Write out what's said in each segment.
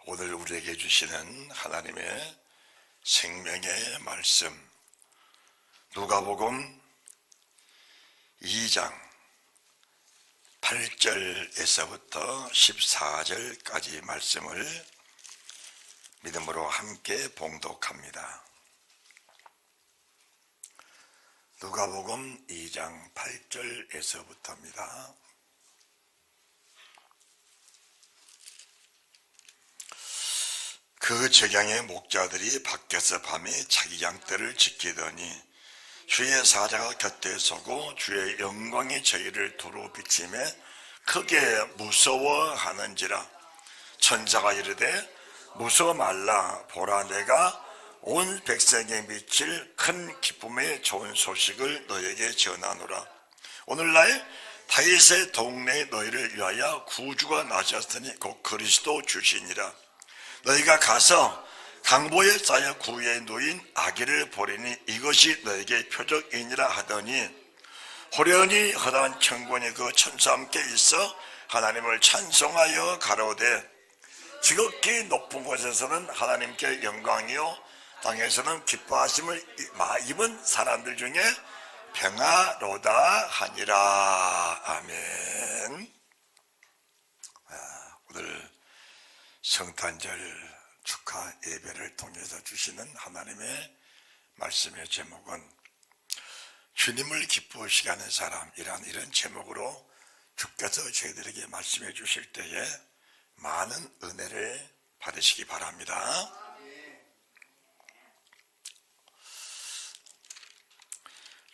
오늘 우리에게 주시는 하나님의 생명의 말씀, 누가복음 2장 8절에서부터 14절까지 말씀을 믿음으로 함께 봉독합니다. 누가복음 2장 8절에서부터입니다. 그 적양의 목자들이 밖에서 밤에 자기 양떼를 지키더니 주의 사자가 곁에 서고 주의 영광이 저희를 두루 비치매 크게 무서워하는지라. 천사가 이르되 무서워 말라. 보라, 내가 온 백성에 미칠 큰 기쁨의 좋은 소식을 너에게 전하노라. 오늘날 다윗의 동네에 너희를 위하여 구주가 나셨으니 곧 그리스도 주시니라. 너희가 가서 강보에 쌓여 구유에 누인 아기를 보리니 이것이 너에게 표적이니라 하더니 호련히 허다한 천군이 그 천사와 함께 있어 하나님을 찬송하여 가로되 지극히 높은 곳에서는 하나님께 영광이요 땅에서는 기뻐하심을 입은 사람들 중에 평화로다 하니라. 아멘. 오늘 성탄절 축하 예배를 통해서 주시는 하나님의 말씀의 제목은 주님을 기쁘시게 하는 사람이란 이런 제목으로 주께서 저희들에게 말씀해 주실 때에 많은 은혜를 받으시기 바랍니다.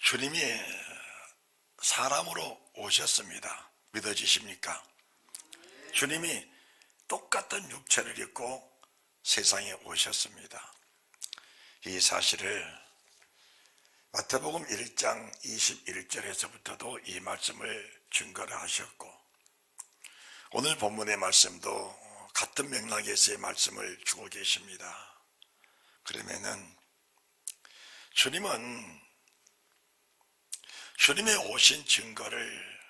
주님이 사람으로 오셨습니다. 믿어지십니까? 주님이 똑같은 육체를 입고 세상에 오셨습니다. 이 사실을 마태복음 1장 21절에서부터도 이 말씀을 증거를 하셨고 오늘 본문의 말씀도 같은 맥락에서의 말씀을 주고 계십니다. 그러면은 주님의 오신 증거를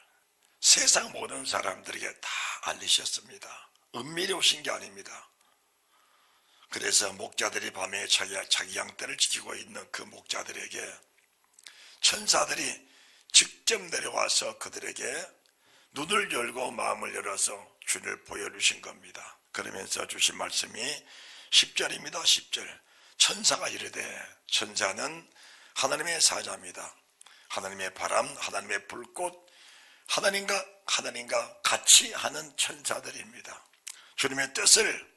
세상 모든 사람들에게 다 알리셨습니다. 은밀히 오신 게 아닙니다. 그래서 목자들이 밤에 자기 양떼를 지키고 있는 그 목자들에게 천사들이 직접 내려와서 그들에게 눈을 열고 마음을 열어서 주를 보여주신 겁니다. 그러면서 주신 말씀이 10절입니다. 10절. 천사가 이르되, 천사는 하나님의 사자입니다. 하나님의 바람, 하나님의 불꽃, 하나님과 같이 하는 천사들입니다. 주님의 뜻을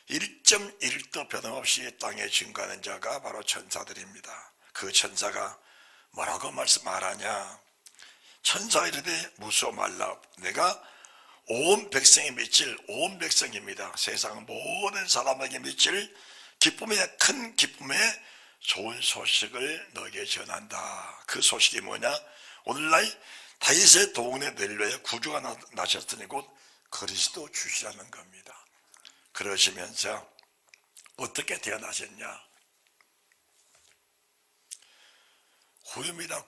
1.1도 변함없이 땅에 증거하는 자가 바로 천사들입니다. 그 천사가 뭐라고 말하냐? 천사가 이르되 무서워 말라. 내가 온 백성에 미칠, 온 백성입니다. 세상 모든 사람에게 미칠 기쁨의 큰 기쁨의 좋은 소식을 너에게 전한다. 그 소식이 뭐냐? 오늘날 다윗의 동네 넬로에 구주가 나셨으니 곧 그리스도 주시라는 겁니다. 그러시면서 어떻게 태어나셨냐? 구유입니다.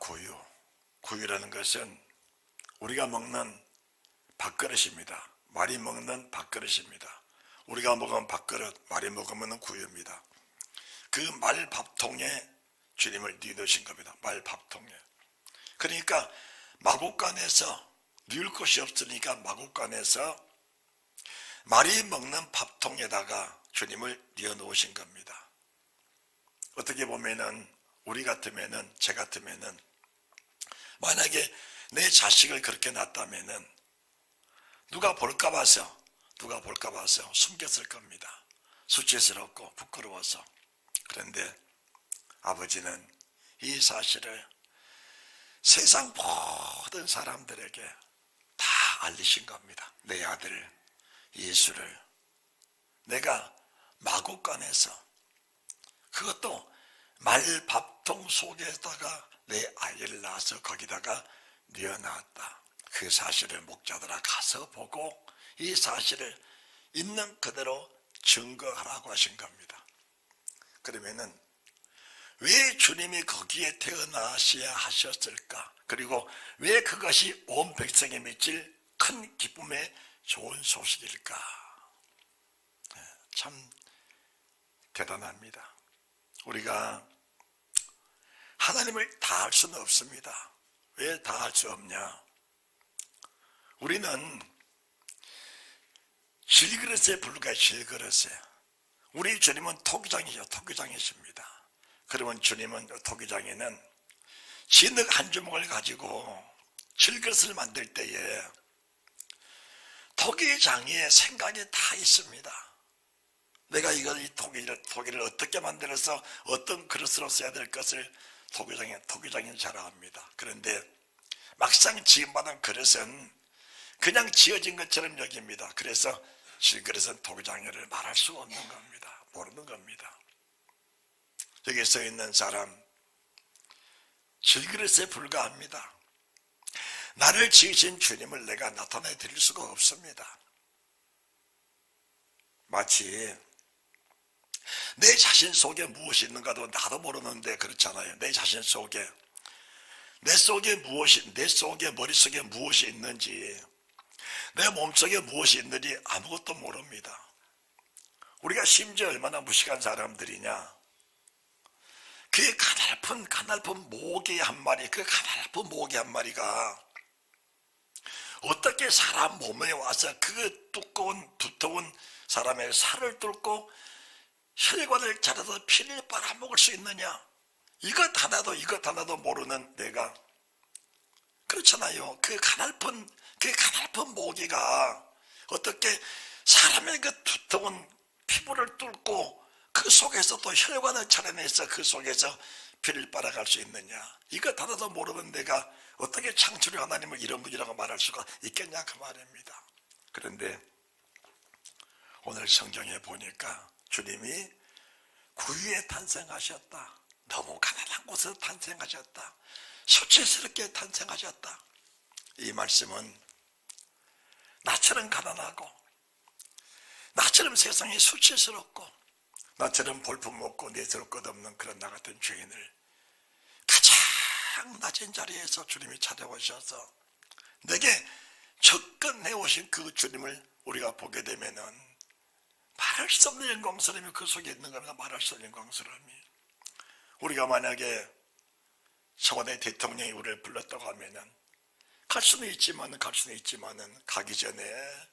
구유라는 것은 우리가 먹는 밥그릇입니다. 말이 먹는 밥그릇입니다. 우리가 먹은 밥그릇, 말이 먹으면 구유입니다. 그 말밥통에 주님을 넣으신 겁니다. 말밥통에. 그러니까 마구간에서 넣을 곳이 없으니까 마구간에서 말이 먹는 밥통에다가 주님을 넣어 놓으신 겁니다. 어떻게 보면은 우리 같으면은, 제 같으면은 만약에 내 자식을 그렇게 낳았다면은 누가 볼까 봐서 숨겼을 겁니다. 수치스럽고 부끄러워서. 그런데 아버지는 이 사실을 세상 모든 사람들에게 다 알리신 겁니다. 내 아들 예수를 내가 마구간에서, 그것도 말밥통 속에다가 내 아이를 낳아서 거기다가 넣어놨다. 그 사실을 목자들아 가서 보고 이 사실을 있는 그대로 증거하라고 하신 겁니다. 그러면은 왜 주님이 거기에 태어나셔야 하셨을까? 그리고 왜 그것이 온 백성에 미칠 큰 기쁨의 좋은 소식일까? 참 대단합니다. 우리가 하나님을 다 할 수는 없습니다. 왜 다 할 수 없냐? 우리는 질그릇에 불과해. 질그릇에. 우리 주님은 토기장이죠. 토기장이십니다. 그러면 주님은 토기장에는 진흙 한 주먹을 가지고 질그릇을 만들 때에 토기장의 생각이 다 있습니다. 내가 이 토기를 어떻게 만들어서 어떤 그릇으로 써야 될 것을 토기장이 잘 압니다. 그런데 막상 지음받은 그릇은 그냥 지어진 것처럼 여깁니다. 그래서 질그릇은 토기장이를 말할 수가 없는 겁니다. 모르는 겁니다. 여기 서 있는 사람 질그릇에 불과합니다. 나를 지으신 주님을 내가 나타내 드릴 수가 없습니다. 마치 내 자신 속에 무엇이 있는가도 나도 모르는데 그렇잖아요. 내 자신 속에 내 머릿속에 무엇이 있는지, 내 몸속에 무엇이 있는지 아무것도 모릅니다. 우리가 심지어 얼마나 무식한 사람들이냐. 그 가냘픈 모기 한 마리, 그 가냘픈 모기 한 마리가 어떻게 사람 몸에 와서 그 두터운 사람의 살을 뚫고 혈관을 자라서 피를 빨아먹을 수 있느냐? 이것 하나도 모르는 내가, 그렇잖아요. 그 가냘픈 모기가 어떻게 사람의 그 두터운 피부를 뚫고 그 속에서 또 혈관을 차려내서 그 속에서 피를 빨아갈 수 있느냐? 이것 하나도 모르는 내가 어떻게 창조주 하나님을 이런 분이라고 말할 수가 있겠냐 그 말입니다. 그런데 오늘 성경에 보니까 주님이 구유에 탄생하셨다. 너무 가난한 곳에서 탄생하셨다. 수치스럽게 탄생하셨다. 이 말씀은 나처럼 가난하고 나처럼 세상이 수치스럽고 나처럼 볼품없고 내세울 것 없는 그런 나 같은 죄인을 가장 낮은 자리에서 주님이 찾아오셔서 내게 접근해 오신 그 주님을 우리가 보게 되면은 말할 수 없는 영광스러움이 그 속에 있는 겁니다. 말할 수 없는 영광스러움이. 우리가 만약에 청와대 대통령이 우리를 불렀다고 하면은 갈 수는 있지만은 가기 전에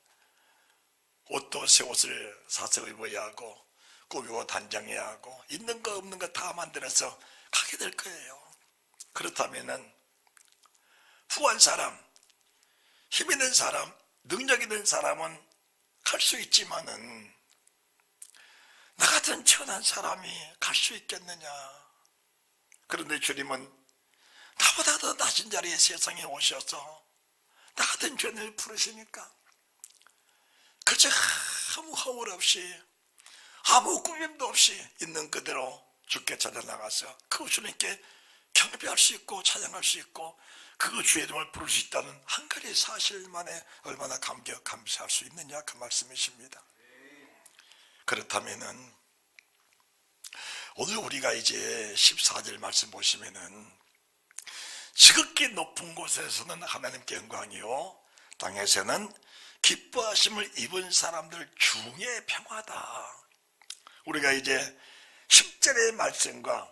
옷도 새 옷을 사서 입어야 하고 꾸미고 단장해야 하고 있는 거 없는 거 다 만들어서 가게 될 거예요. 그렇다면은 후한 사람, 힘 있는 사람, 능력 있는 사람은 갈 수 있지만은 나 같은 천한 사람이 갈 수 있겠느냐. 그런데 주님은 나보다 더 낮은 자리에 세상에 오셔서 나 같은 죄인을 부르시니까 그저 아무 허물 없이 아무 꾸밈도 없이 있는 그대로 주께 찾아 나가서 그 주님께 경배할 수 있고 찬양할 수 있고 그 주의 이름을 부를 수 있다는 한 가지 사실만에 얼마나 감사할 수 있느냐 그 말씀이십니다. 그렇다면은 오늘 우리가 이제 14절 말씀 보시면은 지극히 높은 곳에서는 하나님께 영광이요 땅에서는 기뻐하심을 입은 사람들 중에 평화다. 우리가 이제 10절의 말씀과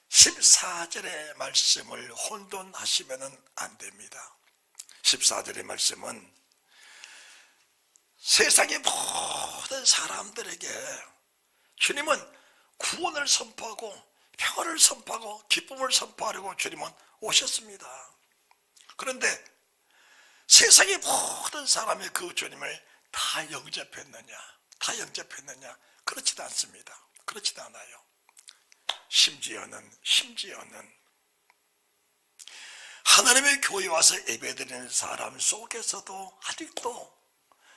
14절의 말씀을 혼돈하시면 안 됩니다. 14절의 말씀은 세상의 모든 사람들에게 주님은 구원을 선포하고 평화를 선포하고 기쁨을 선포하려고 주님은 오셨습니다. 그런데 세상의 모든 사람이 그 주님을 다 영접했느냐? 그렇지도 않습니다. 그렇지도 않아요. 심지어는 하나님의 교회에 와서 예배드리는 사람 속에서도 아직도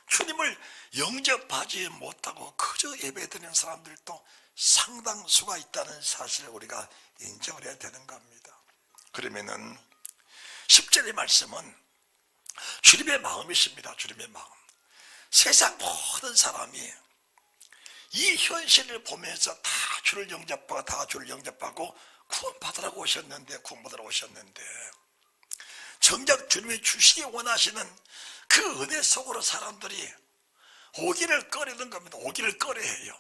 주님을 영접하지 못하고 그저 예배드리는 사람들도 상당수가 있다는 사실을 우리가 인정을 해야 되는 겁니다. 그러면은 10절의 말씀은 주님의 마음이십니다. 주님의 마음. 세상 모든 사람이 이 현실을 보면서 다 주를 영접하고 구원받으라고 오셨는데 정작 주님이 주시기 원하시는 그 은혜 속으로 사람들이 오기를 꺼리는 겁니다. 오기를 꺼려해요.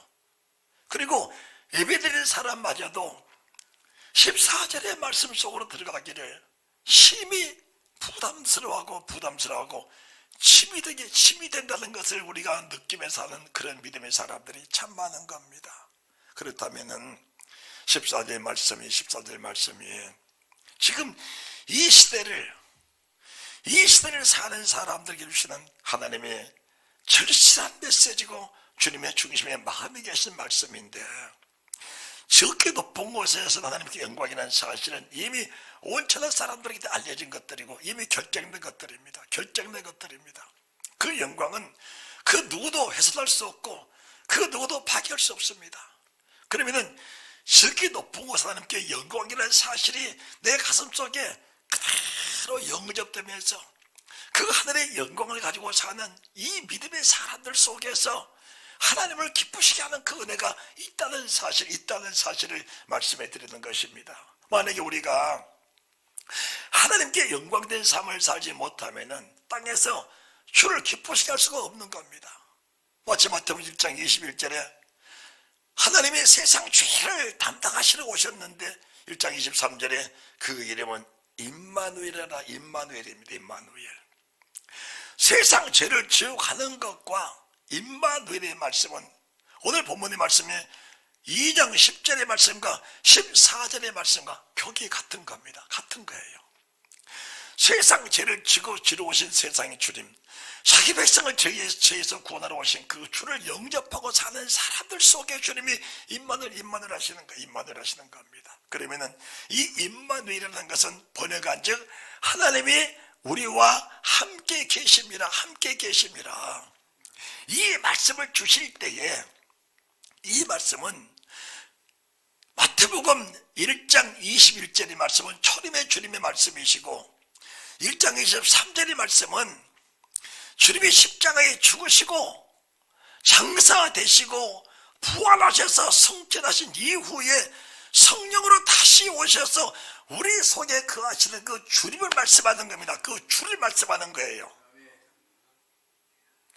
그리고 예배드리는 사람마저도 14절의 말씀 속으로 들어가기를 심히 부담스러워하고 침이 된다는 것을 우리가 느끼면서 사는 그런 믿음의 사람들이 참 많은 겁니다. 그렇다면은 14절 말씀이 지금 이 시대를 사는 사람들에게 주시는 하나님의 절실한 메시지고 주님의 중심에 마음이 계신 말씀인데, 저렇게 높은 곳에서 하나님께 영광이라는 사실은 이미 온천한 사람들에게 알려진 것들이고 이미 결정된 것들입니다. 그 영광은 그 누구도 해설할 수 없고 그 누구도 파괴할 수 없습니다. 그러면은 저렇게 높은 곳에서 하나님께 영광이라는 사실이 내 가슴 속에 그대로 영접되면서 그 하늘의 영광을 가지고 사는 이 믿음의 사람들 속에서 하나님을 기쁘시게 하는 그 은혜가 있다는 사실을 말씀해 드리는 것입니다. 만약에 우리가 하나님께 영광된 삶을 살지 못하면은 땅에서 주를 기쁘시게 할 수가 없는 겁니다. 마치 마태복음 1장 21절에 하나님의 세상 죄를 담당하시러 오셨는데 1장 23절에 그 이름은 임마누엘이라, 임마누엘입니다. 임마누엘. 세상 죄를 지옥하는 것과 임마누엘의 말씀은 오늘 본문의 말씀에 2장 10절의 말씀과 14절의 말씀과 격이 같은 겁니다. 같은 거예요. 세상 죄를 지러 오신 세상의 주님, 자기 백성을 죄에서 구원하러 오신 그 주를 영접하고 사는 사람들 속에 주님이 임마누엘 하시는 겁니다. 그러면은 이 임마누엘이라는 것은 번역한즉 하나님이 우리와 함께 계심이라. 이 말씀을 주실 때에 이 말씀은 마태복음 1장 21절의 말씀은 초림의 주님의 말씀이시고 1장 23절의 말씀은 주님이 십자가에 죽으시고 장사되시고 부활하셔서 승천하신 이후에 성령으로 다시 오셔서 우리 속에 거하시는 그 주님을 말씀하는 겁니다. 그 주를 말씀하는 거예요.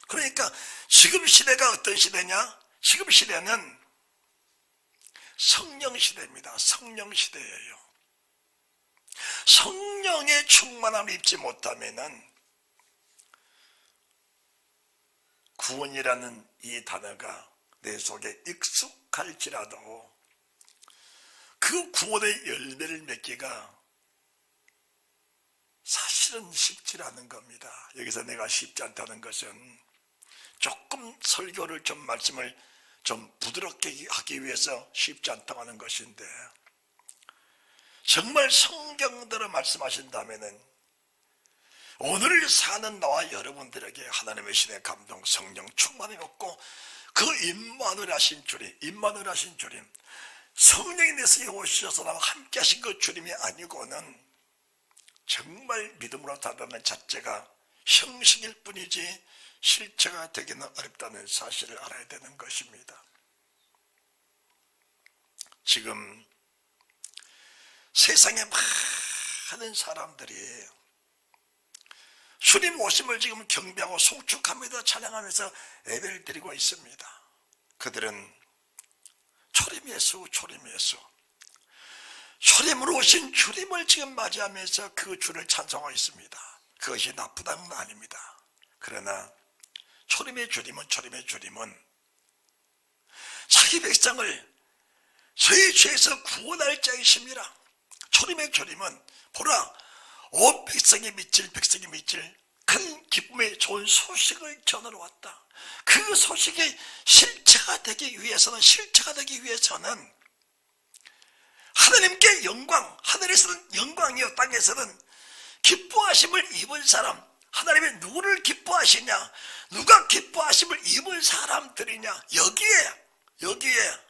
그러니까 지금 시대가 어떤 시대냐? 지금 시대는 성령 시대입니다. 성령 시대예요. 성령의 충만함을 입지 못하면은 구원이라는 이 단어가 내 속에 익숙할지라도 그 구원의 열매를 맺기가 사실은 쉽지 않은 겁니다. 여기서 내가 쉽지 않다는 것은 조금 설교를 말씀을 부드럽게 하기 위해서 쉽지 않다고 하는 것인데, 정말 성경대로 말씀하신다면은 오늘 사는 나와 여러분들에게 하나님의 신의 감동, 성령 충만이 없고 그 임마누엘 하신 주님, 성령이 내 속에 오셔서 나와 함께 하신 그 주님이 아니고는 정말 믿음으로 살아가는 자체가 형식일 뿐이지 실체가 되기는 어렵다는 사실을 알아야 되는 것입니다. 지금 세상에 많은 사람들이 주님 오심을 지금 경배하고 송축하면서 찬양하면서 예배를 드리고 있습니다. 그들은 초림 예수, 초림으로 오신 주님을 지금 맞이하면서 그 주를 찬송하고 있습니다. 그것이 나쁘다는 건 아닙니다. 그러나 초림의 주님은 자기 백성을 저희 죄에서 구원할 자이십니다. 초림의 주님은 보라, 온 백성이 미칠 큰 기쁨의 좋은 소식을 전하러 왔다. 그 소식이 실체가 되기 위해서는 하나님께 영광, 하늘에서는 영광이요 땅에서는 기뻐하심을 입은 사람, 하나님이 누구를 기뻐하시냐, 누가 기뻐하심을 입은 사람들이냐, 여기에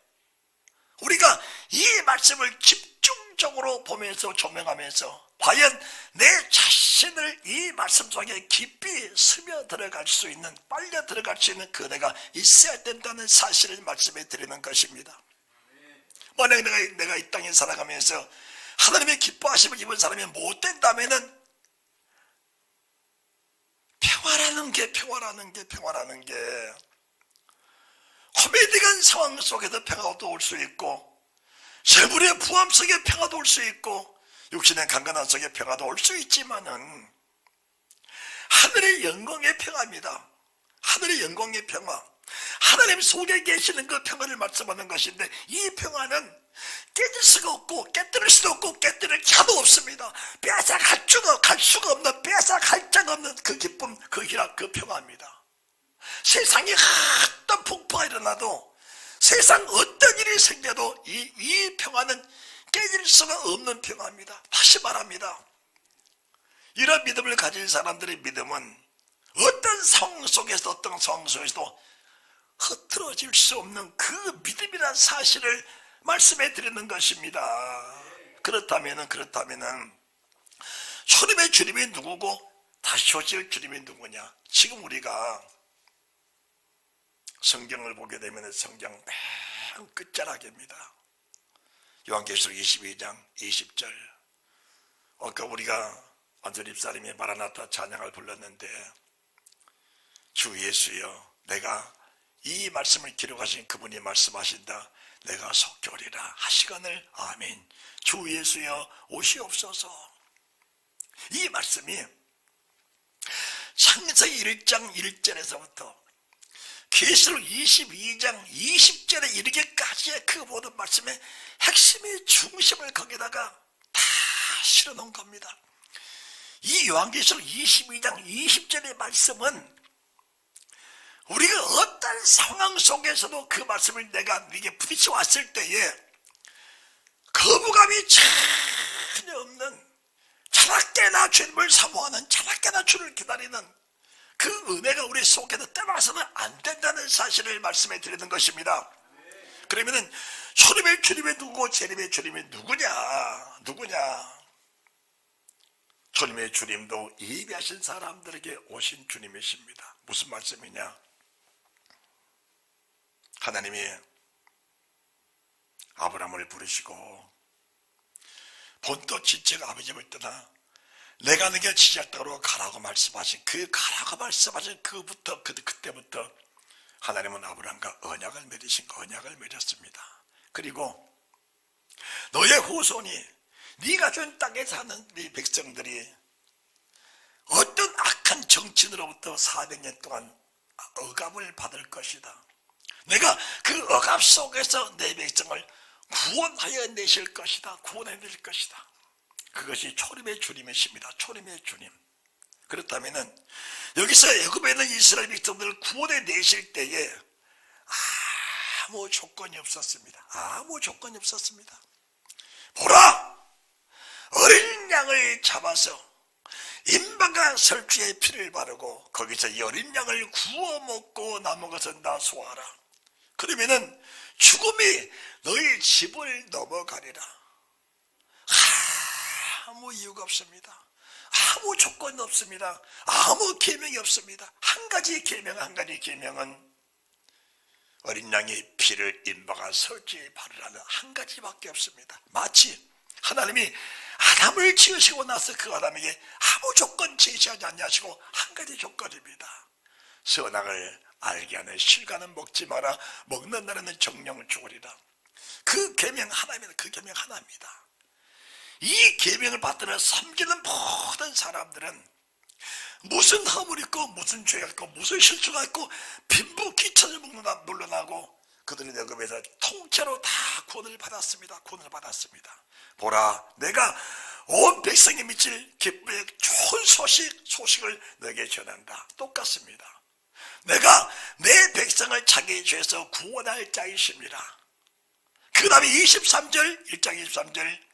우리가 이 말씀을 집중적으로 보면서 조명하면서 과연 내 자신을 이 말씀 속에 깊이 스며 들어갈 수 있는, 빨려 들어갈 수 있는 그 은혜가 있어야 된다는 사실을 말씀해 드리는 것입니다. 만약 내가 이 땅에 살아가면서 하나님의 기뻐하심을 입은 사람이 못 된다면은 평화라는 게 코미디한 상황 속에서 평화도 올 수 있고, 재물의 부함 속에 평화도 올 수 있고, 육신의 강건함 속에 평화도 올 수 있지만은 하늘의 영광의 평화입니다. 하늘의 영광의 평화, 하나님 속에 계시는 그 평화를 말씀하는 것인데, 이 평화는 깨질 수가 없고 깨뜨릴 수도 없고 깨뜨릴 자도 없습니다. 갈 수가 없는, 뺏어갈 자가 없는 그 기쁨, 그 희락, 그 평화입니다. 세상에 어떤 폭포가 일어나도, 세상 어떤 일이 생겨도 이 평화는 깨질 수가 없는 평화입니다. 다시 말합니다. 이런 믿음을 가진 사람들의 믿음은 어떤 상황 속에서, 어떤 상황 속에서도 흐트러질 수 없는 그 믿음이라는 사실을 말씀해 드리는 것입니다. 그렇다면은 초림의 주님이 누구고 다시 오실 주님이 누구냐? 지금 우리가 성경을 보게 되면 성경 맨 끝자락입니다. 요한계시록 22장 20절. 아까 우리가 안전 입사님이 마라나타 찬양을 불렀는데, 주 예수여, 내가 이 말씀을 기록하신 그분이 말씀하신다. 내가 속히 오리라 하시거늘. 아멘. 주 예수여 오시옵소서. 이 말씀이 창세기 1장 1절에서부터 계시록 22장 20절에 이르기까지의 그 모든 말씀의 핵심의 중심을 거기다가 다 실어놓은 겁니다. 이 요한계시록 22장 20절의 말씀은 우리가 어떤 상황 속에서도 그 말씀을 내가 네게 부딪혀 왔을 때에 거부감이 전혀 없는, 자나깨나 주님을 사모하는, 자나깨나 주를 기다리는 그 은혜가 우리 속에도 떠나서는 안 된다는 사실을 말씀해 드리는 것입니다. 그러면은 초림의 주님이 누구고 재림의 주님이 누구냐? 초림의 주님도 예비하신 사람들에게 오신 주님이십니다. 무슨 말씀이냐? 하나님이 아브라함을 부르시고 본토 지척 아버지 집을 떠나 내가 너에게 지적 땅으로 가라고 말씀하신 그때부터 하나님은 아브라함과 언약을 맺었습니다. 그리고 너의 후손이 네가 준 땅에 사는 네 백성들이 어떤 악한 정치인으로부터 400년 동안 억압을 받을 것이다. 내가 그 억압 속에서 내 백성을 구원하여 내실 것이다. 그것이 초림의 주님이십니다. 초림의 주님. 그렇다면은 여기서 애굽에 있는 이스라엘 백성들을 구원해 내실 때에 아무 조건이 없었습니다. 보라! 어린 양을 잡아서 임방과 설주에 피를 바르고 거기서 이 어린 양을 구워 먹고 남은 것은 다 소화하라. 그러면은 죽음이 너희 집을 넘어가리라. 아무 이유가 없습니다. 아무 조건이 없습니다. 아무 계명이 없습니다. 한 가지 계명은 어린 양의 피를 임박한 설주에 바르라는 한 가지밖에 없습니다. 마치 하나님이 아담을 지으시고 나서 그 아담에게 아무 조건 제시하지 않냐시고 한 가지 조건입니다. 선악을 알게 하는 실과는 먹지 마라. 먹는 날에는 정령을 죽으리라. 그 계명 하나입니다. 이 계명을 받들어 섬기는 모든 사람들은 무슨 허물이 있고 무슨 죄가 있고 무슨 실수가 있고 빈부 기천을 물러나고 그들은 애굽에서 통째로 다 구원을 받았습니다. 보라, 내가 온 백성이 미칠 기쁨의 좋은 소식을 너에게 전한다. 똑같습니다. 내가 내 백성을 자기의 죄에서 구원할 자이십니다. 그 다음에 1장 23절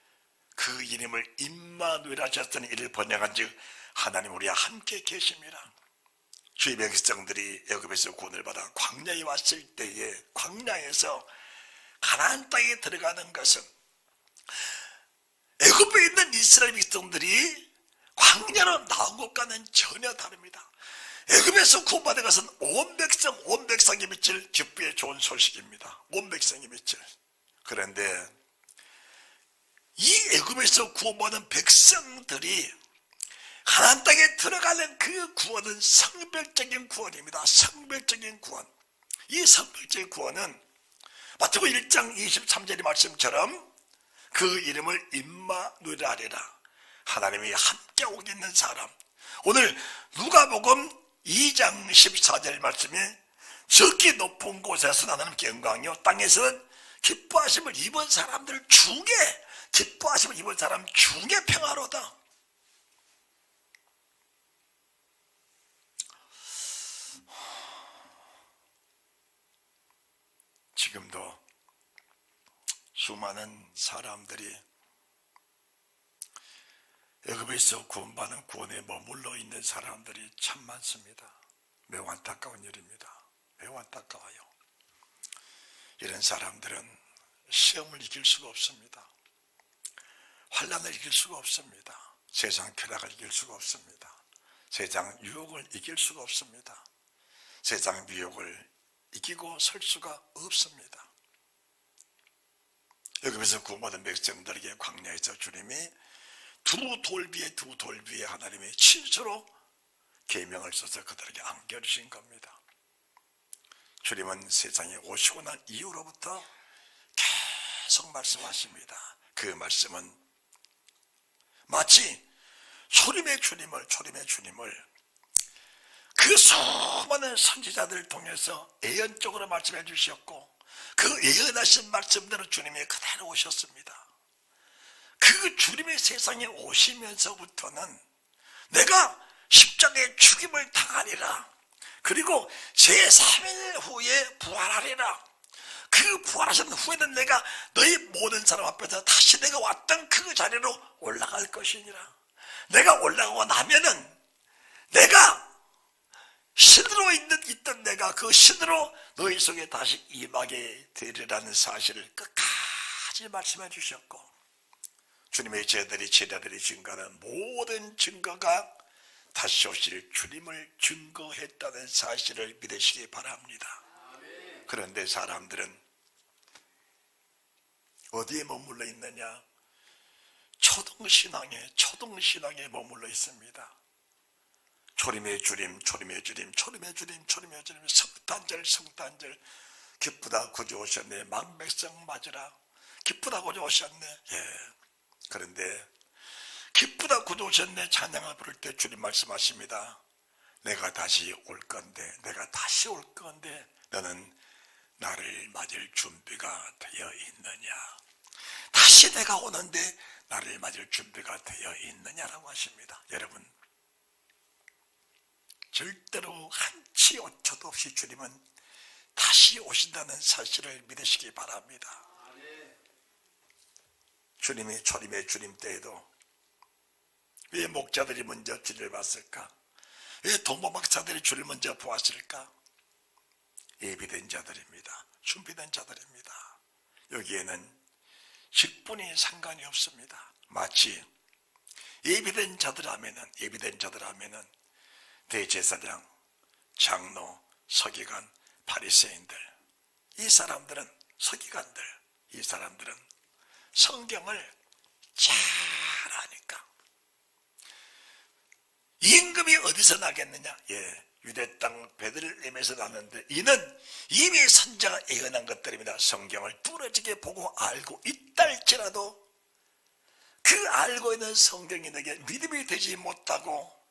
그 이름을 임마누엘 하셨더니 이를 번역한 즉 하나님 우리와 함께 계십니다. 주의 백성들이 애굽에서 구원을 받아 광야에 왔을 때에 광야에서 가나안 땅에 들어가는 것은 애굽에 있는 이스라엘 백성들이 광야로 나온 것과는 전혀 다릅니다. 애굽에서 구원받은 것은 온 백성이 미칠 기쁨의 좋은 소식입니다. 온 백성이 미칠. 그런데 이 애굽에서 구원받은 백성들이 가나안 땅에 들어가는 그 구원은 성별적인 구원입니다. 성별적인 구원. 이 성백죄 구원은 마태복음 1장 23절의 말씀처럼 그 이름을 임마누엘 하리라. 하나님이 함께 오겠는 사람. 오늘 누가복음 2장 14절 말씀에 저기 높은 곳에서 하나님께 영광이요 땅에서는 기뻐하심을 입은 사람들 중에, 기뻐하심을 입은 사람 중에 평화로다. 지금도 수많은 사람들이 애굽에서 구원받은 구원에 머물러 있는 사람들이 참 많습니다. 매우 안타까운 일입니다. 매우 안타까워요. 이런 사람들은 시험을 이길 수가 없습니다. 환난을 이길 수가 없습니다. 세상 쾌락을 이길 수가 없습니다. 세상 유혹을 이길 수가 없습니다. 세상 미혹을 이기고 설 수가 없습니다. 여기서 구원받은 백성들에게 광야에서 주님이 두 돌비에 하나님의 친수로 계명을 써서 그들에게 안겨주신 겁니다. 주님은 세상에 오시고 난 이후로부터 계속 말씀하십니다. 그 말씀은 마치 초림의 주님을 그 수많은 선지자들을 통해서 예언적으로 말씀해 주셨고 그 예언하신 말씀대로 주님이 그대로 오셨습니다. 그 주님의 세상에 오시면서부터는 내가 십자가의 죽임을 당하리라. 그리고 제3일 후에 부활하리라. 그 부활하신 후에는 내가 너희 모든 사람 앞에서 다시 내가 왔던 그 자리로 올라갈 것이니라. 내가 올라가고 나면은 내가 신으로 있던 내가 그 신으로 너희 속에 다시 임하게 되리라는 사실을 끝까지 말씀해 주셨고 주님의 제자들이 증거하는 모든 증거가 다시 오실 주님을 증거했다는 사실을 믿으시기 바랍니다. 그런데 사람들은 어디에 머물러 있느냐? 초등신앙에 머물러 있습니다. 초림의 주님, 성탄절 기쁘다 구주 오셨네. 망백성 맞으라. 기쁘다 구주 오셨네. 예. 그런데 기쁘다 구주 오셨네 찬양을 부를 때 주님 말씀하십니다. 내가 다시 올 건데 너는 나를 맞을 준비가 되어 있느냐? 다시 내가 오는데 나를 맞을 준비가 되어 있느냐라고 하십니다. 여러분, 절대로 한치 오차도 없이 주님은 다시 오신다는 사실을 믿으시기 바랍니다. 주님이 초림의 주님 때에도 왜 목자들이 먼저 주를 봤을까? 왜 동방박사들이 주를 먼저 보았을까? 예비된 자들입니다. 준비된 자들입니다. 여기에는 직분이 상관이 없습니다. 마치 예비된 자들 하면은 대제사장, 장로, 서기관, 바리새인들, 이 사람들은 성경을 잘 아니까. 임금이 어디서 나겠느냐? 유대 땅 베들레헴에서 났는데 이는 이미 선자가 예언한 것들입니다. 성경을 뚫어지게 보고 알고 있다 할지라도 그 알고 있는 성경이 내게 믿음이 되지 못하고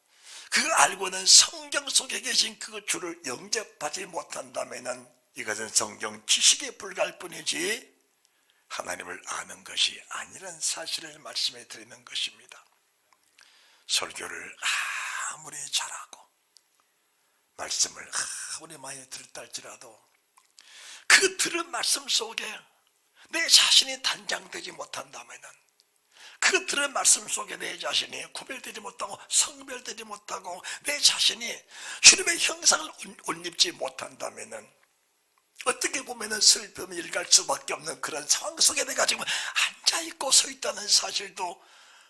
그 알고 있는 성경 속에 계신 그 주를 영접하지 못한다면 이것은 성경 지식에 불과할 뿐이지 하나님을 아는 것이 아니라는 사실을 말씀해 드리는 것입니다. 설교를 아무리 잘하고 말씀을 아무리 많이 들었다 할지라도 그 들은 말씀 속에 내 자신이 단장되지 못한다면 그 들은 말씀 속에 내 자신이 구별되지 못하고 성별되지 못하고 내 자신이 주님의 형상을 옷 입지 못한다면 어떻게 보면 슬픔이 일갈 수밖에 없는 그런 상황 속에 내가 지금 앉아있고 서 있다는 사실도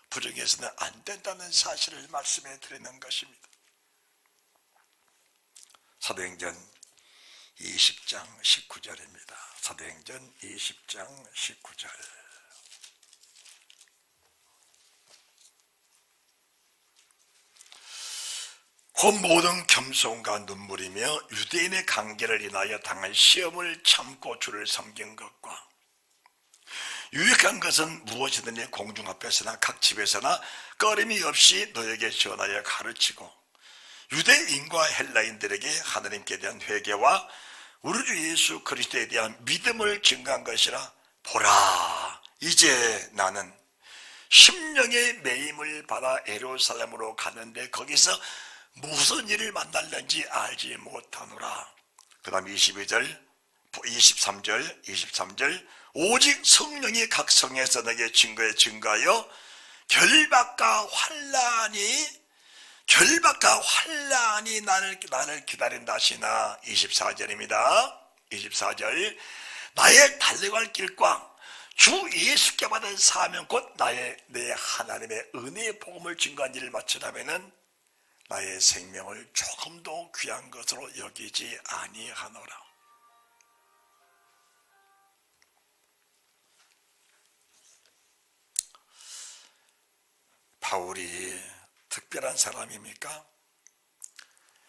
부정해서는 안 된다는 사실을 말씀해 드리는 것입니다. 사도행전 20장 19절입니다. 사도행전 20장 19절. 그 모든 겸손과 눈물이며 유대인의 관계를 인하여 당한 시험을 참고 주를 섬긴 것과 유익한 것은 무엇이든지 공중 앞에서나 각 집에서나 꺼림이 없이 너에게 전하여 가르치고 유대인과 헬라인들에게 하나님께 대한 회개와 우리 주 예수 그리스도에 대한 믿음을 증거한 것이라. 보라, 이제 나는 심령의 매임을 받아 예루살렘으로 가는데 거기서 무슨 일을 만날는지 알지 못하노라. 그 다음 23절 오직 성령이 각 성에서 내게 증거하여 결박과 환란이 나를 기다린다 하시나. 24절입니다. 24절 나의 달려갈 길과 주 예수께 받은 사명 곧 내 하나님의 은혜의 복음을 증거한 일을 마치려면은 나의 생명을 조금도 귀한 것으로 여기지 아니하노라. 바울이 특별한 사람입니까?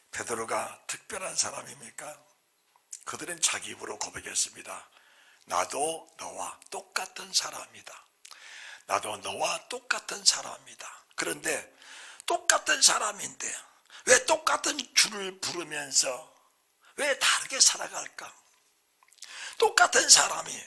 베드로가 특별한 사람입니까? 그들은 자기 입으로 고백했습니다. 나도 너와 똑같은 사람이다. 나도 너와 똑같은 사람이다. 그런데 똑같은 사람인데 왜 똑같은 주를 부르면서 왜 다르게 살아갈까? 똑같은 사람이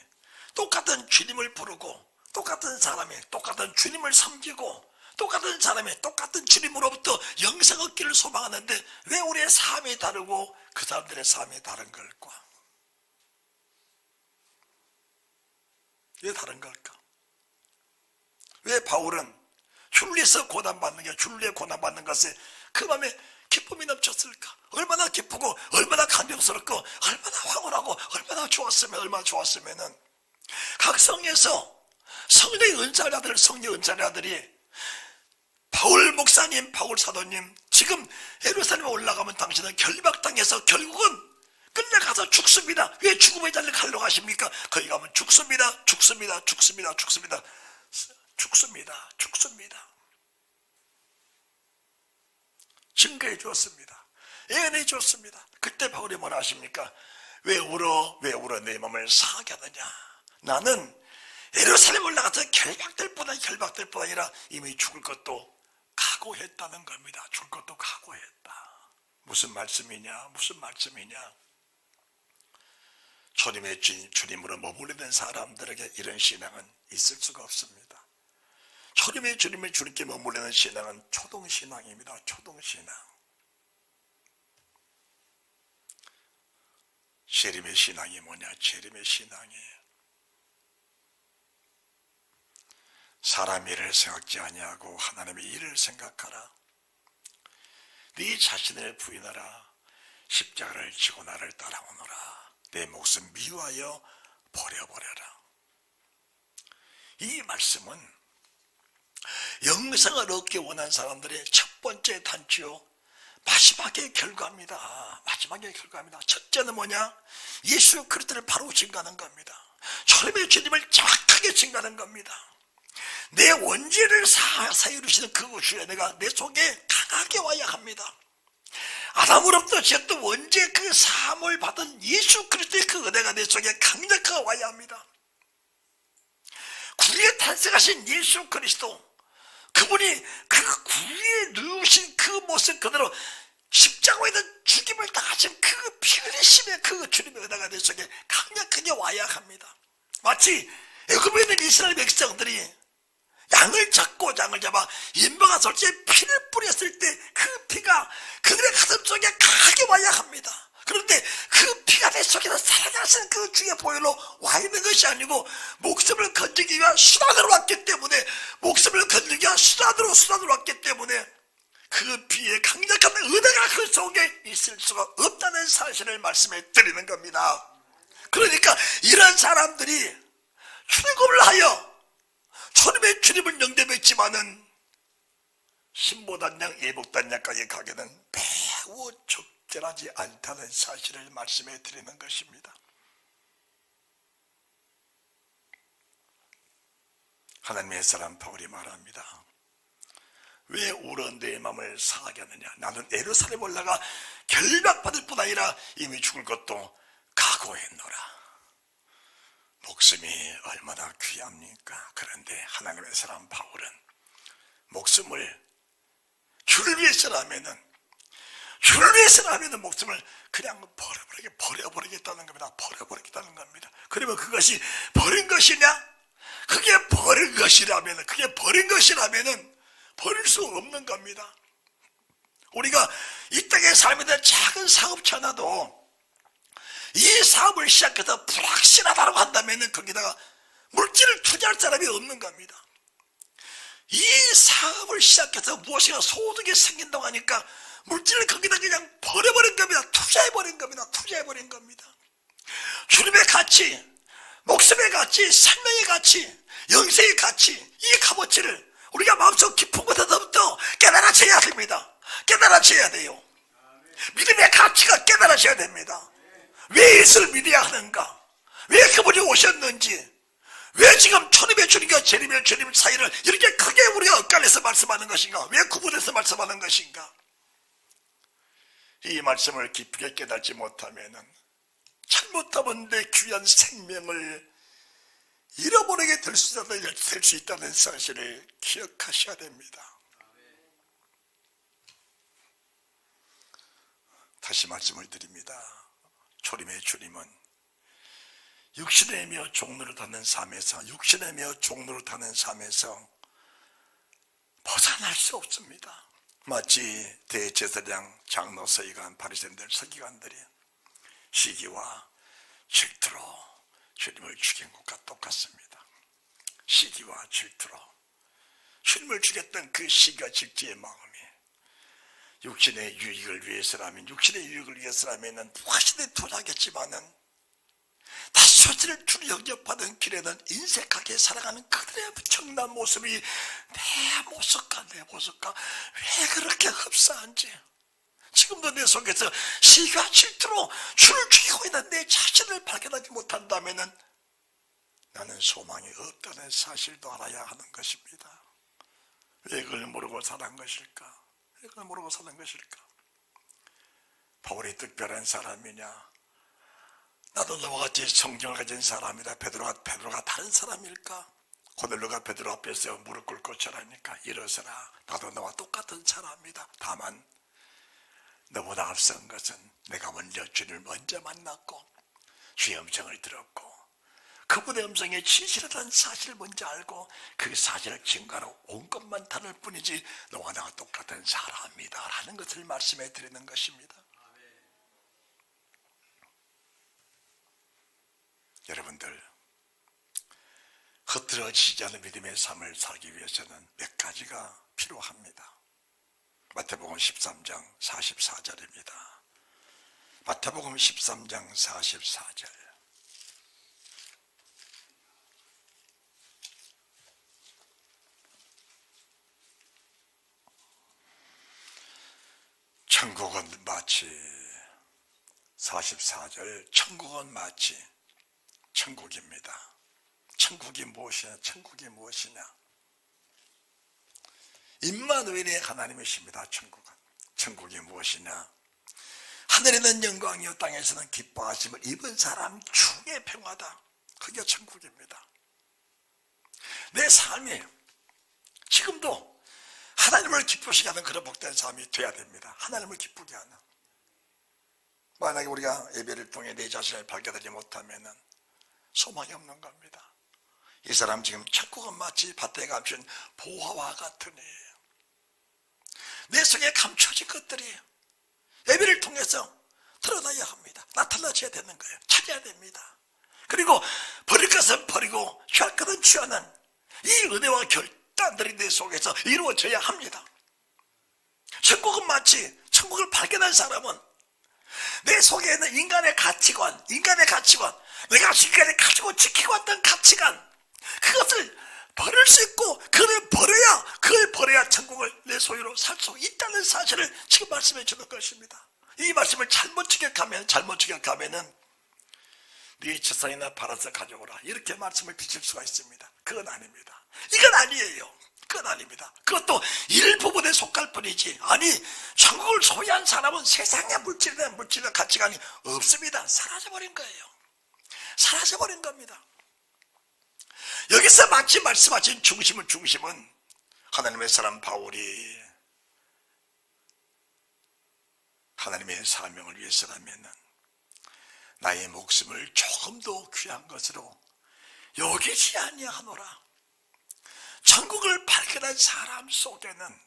똑같은 주님을 부르고 똑같은 사람이 똑같은 주님을 섬기고 똑같은 사람이 똑같은 주님으로부터 영생 얻기를 소망하는데 왜 우리의 삶이 다르고 그 사람들의 삶이 다른 걸까? 왜 다른 걸까? 왜 바울은 줄리에서 고난받는 게 줄리에 고난받는 것에 그 마음에 기쁨이 넘쳤을까? 얼마나 기쁘고 얼마나 감격스럽고 얼마나 황홀하고 얼마나 좋았으면은 각 성에서 성령의 은사자들이 바울 목사님, 바울 사도님 지금 예루살렘에 올라가면 당신은 결박당해서 결국은 끌려가서 죽습니다. 왜 죽음의 자리를 가려고 하십니까? 거기 가면 죽습니다. 증거해 주었습니다. 예언해 주었습니다. 그때 바울이 뭐라 하십니까? 왜 울어 내 마음을 상하게 하느냐? 나는 예루살렘 올라가서 결박될 뿐 아니라 이미 죽을 것도 각오했다는 겁니다. 죽을 것도 각오했다. 무슨 말씀이냐? 주님으로 머무르는 사람들에게 이런 신앙은 있을 수가 없습니다. 주님께 머무르는 신앙은 초동신앙입니다. 초동신앙. 재림의 신앙이 뭐냐? 재림의 신앙이 사람 일을 생각지 아니하고 하나님의 일을 생각하라. 네 자신을 부인하라. 십자가를 지고 나를 따라오너라. 내 목숨 미워하여 버려버려라. 이 말씀은 영생을 얻기 원하는 사람들의 첫 번째 단추요, 마지막의 결과입니다. 첫째는 뭐냐? 예수 그리스도를 바로 증거하는 겁니다. 주님의 주님을 정확하게 증거하는 겁니다. 내 원죄를 사유르시는 그 주에 내가 내 속에 강하게 와야 합니다. 아담으로부터 지었던 원죄 그 사함을 받은 예수 그리스도의 그 은혜가 내 속에 강력하게 와야 합니다. 구리에 탄생하신 예수 그리스도, 그분이 그 구리에 누우신 그 모습 그대로 십자가에 있는 죽임을 당하신 그 피 흘리심의 그 주님의 은혜가 내 속에 강력하게 와야 합니다. 마치 애굽에 있는 이스라엘 백성들이 양을 잡아 인방아 솔직히 피를 뿌렸을 때 그 피가 그들의 가슴 속에 강하게 와야 합니다. 그런데 그 피가 내 속에서 살아나시는 그 주의 보혈로 와 있는 것이 아니고 목숨을 건지기 위한 수단으로 왔기 때문에 그 피의 강력한 은혜가 그 속에 있을 수가 없다는 사실을 말씀해 드리는 겁니다. 그러니까 이런 사람들이 출굽을 하여 주님을 영접했지만은 신보단양 예복단양까지 가게는 매우 적절하지 않다는 사실을 말씀해 드리는 것입니다. 하나님의 사람 바울이 말합니다. 왜 울어 내 마음을 상하게 하느냐. 나는 예루살렘 올라가 결박받을 뿐 아니라 이미 죽을 것도 각오했노라. 목숨이 얼마나 귀합니까? 그런데 하나님의 사람 바울은 목숨을 주를 위해서라면은 목숨을 그냥 버려버리겠다는 겁니다. 버려버리겠다는 겁니다. 그러면 그것이 버린 것이냐? 그게 버린 것이라면은 버릴 수 없는 겁니다. 우리가 이 땅에 살면서 작은 사업체 하나도 이 사업을 시작해서 불확실하다고 한다면은 거기다가 물질을 투자할 사람이 없는 겁니다. 이 사업을 시작해서 무엇인가 소득이 생긴다고 하니까 물질을 거기다 그냥 버려버린 겁니다. 투자해버린 겁니다. 주님의 가치, 목숨의 가치, 생명의 가치, 영생의 가치, 이 값어치를 우리가 마음속 깊은 곳에서부터 깨달아져야 됩니다. 깨달아져야 돼요. 믿음의 가치가 깨달아져야 됩니다. 왜 예수를 믿어야 하는가? 왜 그분이 오셨는지, 왜 지금 천임의 주님과 재림의 주님 사이를 이렇게 크게 우리가 엇갈려서 말씀하는 것인가? 왜 구분해서 말씀하는 것인가? 이 말씀을 깊게 깨닫지 못하면 잘못하면 내 귀한 생명을 잃어버리게 될 수 있다는 사실을 기억하셔야 됩니다. 다시 말씀을 드립니다. 초림의 주님은 육신의 며 종로를 타는 삶에서 벗어날 수 없습니다. 마치 대제사장, 장로, 서기관, 바리새인들, 서기관들이 시기와 질투로 주님을 죽인 것과 똑같습니다. 시기와 질투로 주님을 죽였던 그 시기와 질투의 마음이 육신의 유익을 위해서라면 확실히 투자하겠지만은 다시 소지를 주로 영접하던 길에는 인색하게 살아가는 그들의 부청난 모습이 내 모습과 왜 그렇게 흡사한지, 지금도 내 속에서 시기와 질투로 주를 죽이고 있는 내 자신을 발견하지 못한다면 나는 소망이 없다는 사실도 알아야 하는 것입니다. 왜 그걸 모르고 사는 것일까? 바울이 특별한 사람이냐? 나도 너와 같이 성경을 가진 사람이다. 베드로가 다른 사람일까? 고넬료가 베드로 앞에서 무릎 꿇고 절하니까 일어서라, 나도 너와 똑같은 사람이다. 다만 너보다 앞선 것은 내가 주님을 먼저 만났고 주의 음성을 들었고 그분의 음성에 진실하다는 사실을 먼저 알고 그 사실을 증거로 온 것만 다를 뿐이지 너와 나와 똑같은 사람이다 라는 것을 말씀해 드리는 것입니다. 여러분들, 흐트러지지 않은 믿음의 삶을 살기 위해서는 몇 가지가 필요합니다. 마태복음 13장 44절입니다. 마태복음 13장 44절. 천국은 마치 44절, 천국은 마치 천국입니다. 천국이 무엇이냐? 임마누엘의 하나님이십니다. 천국이 무엇이냐? 하늘에는 영광이요 땅에서는 기뻐하심을 입은 사람 중에 평화다. 그게 천국입니다. 내 삶이 지금도 하나님을 기쁘시게 하는 그런 복된 삶이 돼야 됩니다. 하나님을 기쁘게 하는. 만약에 우리가 예배를 통해 내 자신을 발견하지 못하면 소망이 없는 겁니다. 이 사람 지금 천국은 마치 밭에 감춘 보화와 같으니 내 속에 감춰진 것들이 예배를 통해서 드러나야 합니다. 나타나줘야 되는 거예요. 찾아야 됩니다. 그리고 버릴 것은 버리고 취할 것은 취하는 이 은혜와 결단들이 내 속에서 이루어져야 합니다. 천국은 마치 천국을 발견한 사람은 내 속에 있는 인간의 가치관, 내가 지금까지 가지고 지키고 왔던 가치관, 그것을 버릴 수 있고 그걸 버려야 천국을 내 소유로 살 수 있다는 사실을 지금 말씀해 주는 것입니다. 이 말씀을 잘못 지켜가면은 네 재산이나 팔아서 가져오라 이렇게 말씀을 비칠 수가 있습니다. 그건 아닙니다. 이건 아니에요. 끝 아닙니다. 그것도 일부분에 속할 뿐이지. 아니, 천국을 소유한 사람은 세상의 물질이나 가치관이 없습니다. 사라져버린 거예요. 사라져버린 겁니다. 여기서 마치 말씀하신 중심은 하나님의 사람 바울이 하나님의 사명을 위해서라면 나의 목숨을 조금도 귀한 것으로 여기지 아니하노라. 천국을 발견한 사람 속에는